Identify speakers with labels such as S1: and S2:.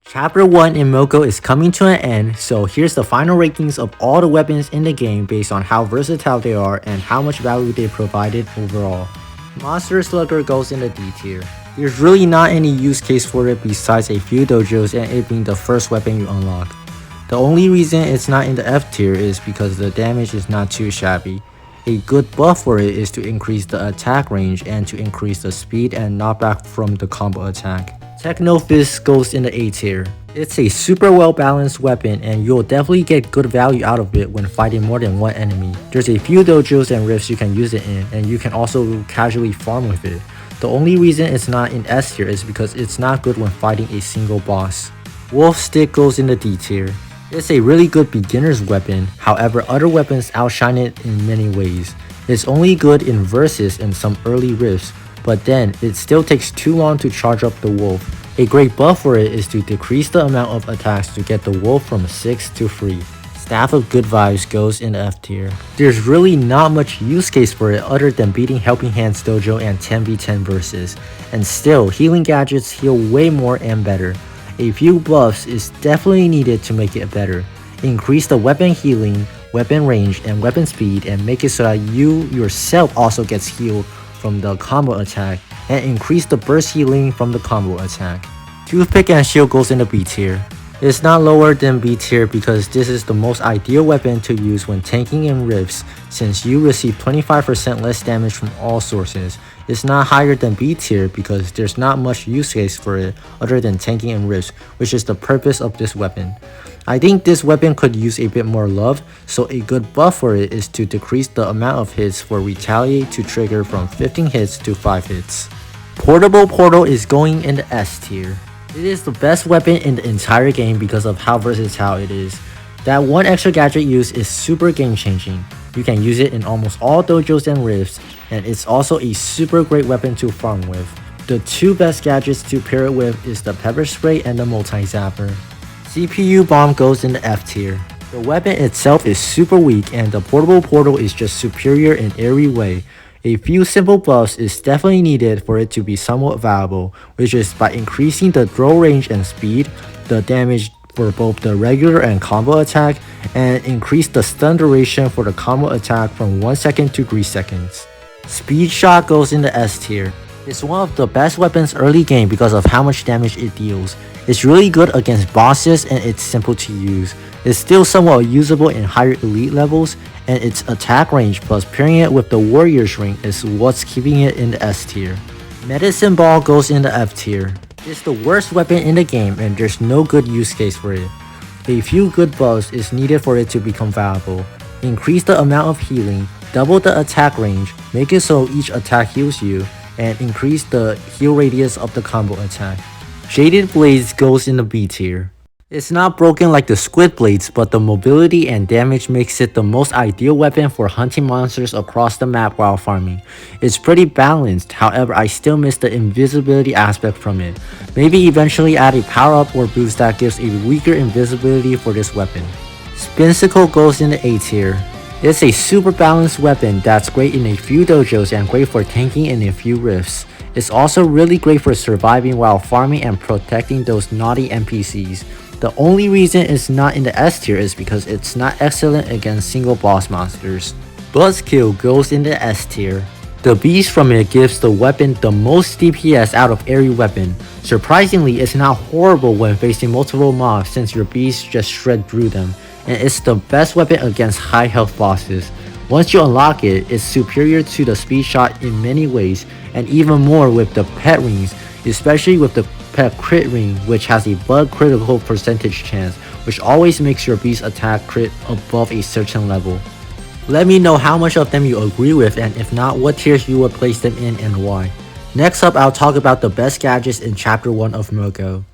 S1: Chapter 1 in Moco is coming to an end, so here's the final rankings of all the weapons in the game based on how versatile they are and how much value they provided overall. Monster Slugger goes in the D tier. There's really not any use case for it besides a few dojos and it being the first weapon you unlock. The only reason it's not in the F tier is because the damage is not too shabby. A good buff for it is to increase the attack range and to increase the speed and knockback from the combo attack. Techno Fist goes in the A tier. It's a super well balanced weapon and you'll definitely get good value out of it when fighting more than one enemy. There's a few dojos and rifts you can use it in and you can also casually farm with it. The only reason it's not in S tier is because it's not good when fighting a single boss. Wolf Stick goes in the D tier. It's a really good beginner's weapon, however other weapons outshine it in many ways. It's only good in versus and some early rifts, but then it still takes too long to charge up the wolf. A great buff for it is to decrease the amount of attacks to get the wolf from 6 to 3. Staff of Good Vibes goes in the F tier. There's really not much use case for it other than beating Helping Hands Dojo and 10v10 versus, and still healing gadgets heal way more and better. A few buffs is definitely needed to make it better. Increase the weapon healing, weapon range, and weapon speed and make it so that you yourself also gets healed from the combo attack, and increase the burst healing from the combo attack. Toothpick and Shield goes in the B tier. It's not lower than B tier because this is the most ideal weapon to use when tanking in rifts since you receive 25% less damage from all sources. It's not higher than B tier because there's not much use case for it other than tanking in rifts, which is the purpose of this weapon. I think this weapon could use a bit more love, so a good buff for it is to decrease the amount of hits for Retaliate to trigger from 15 hits to 5 hits. Portable Portal is going in the S tier. It is the best weapon in the entire game because of how versatile it is. That one extra gadget use is super game changing. You can use it in almost all dojos and rifts, and it's also a super great weapon to farm with. The two best gadgets to pair it with is the pepper spray and the multi-zapper. CPU Bomb goes in the F tier. The weapon itself is super weak and the portable portal is just superior in every way. A few simple buffs is definitely needed for it to be somewhat valuable, which is by increasing the throw range and speed, the damage for both the regular and combo attack, and increase the stun duration for the combo attack from 1 second to 3 seconds. Speed Shot goes in the S tier. It's one of the best weapons early game because of how much damage it deals. It's really good against bosses and it's simple to use. It's still somewhat usable in higher elite levels, and its attack range plus pairing it with the warrior's ring is what's keeping it in the S tier. Medicine Ball goes in the F tier. It's the worst weapon in the game and there's no good use case for it. A few good buffs is needed for it to become valuable. Increase the amount of healing, double the attack range, make it so each attack heals you, and increase the heal radius of the combo attack. Shaded Blades goes in the B tier. It's not broken like the Squid Blades, but the mobility and damage makes it the most ideal weapon for hunting monsters across the map while farming. It's pretty balanced, however I still miss the invisibility aspect from it. Maybe eventually add a power up or boost that gives a weaker invisibility for this weapon. Spinsicle goes in the A tier. It's a super balanced weapon that's great in a few dojos and great for tanking in a few rifts. It's also really great for surviving while farming and protecting those naughty NPCs. The only reason it's not in the S tier is because it's not excellent against single boss monsters. Buzzkill goes in the S tier. The beast from it gives the weapon the most DPS out of every weapon. Surprisingly, it's not horrible when facing multiple mobs since your beast just shred through them, and it's the best weapon against high health bosses. Once you unlock it, it's superior to the speed shot in many ways, and even more with the pet rings, especially with the pet crit ring, which has a bug critical percentage chance, which always makes your beast attack crit above a certain level. Let me know how much of them you agree with, and if not, what tiers you would place them in and why. Next up, I'll talk about the best gadgets in Chapter 1 of Moco.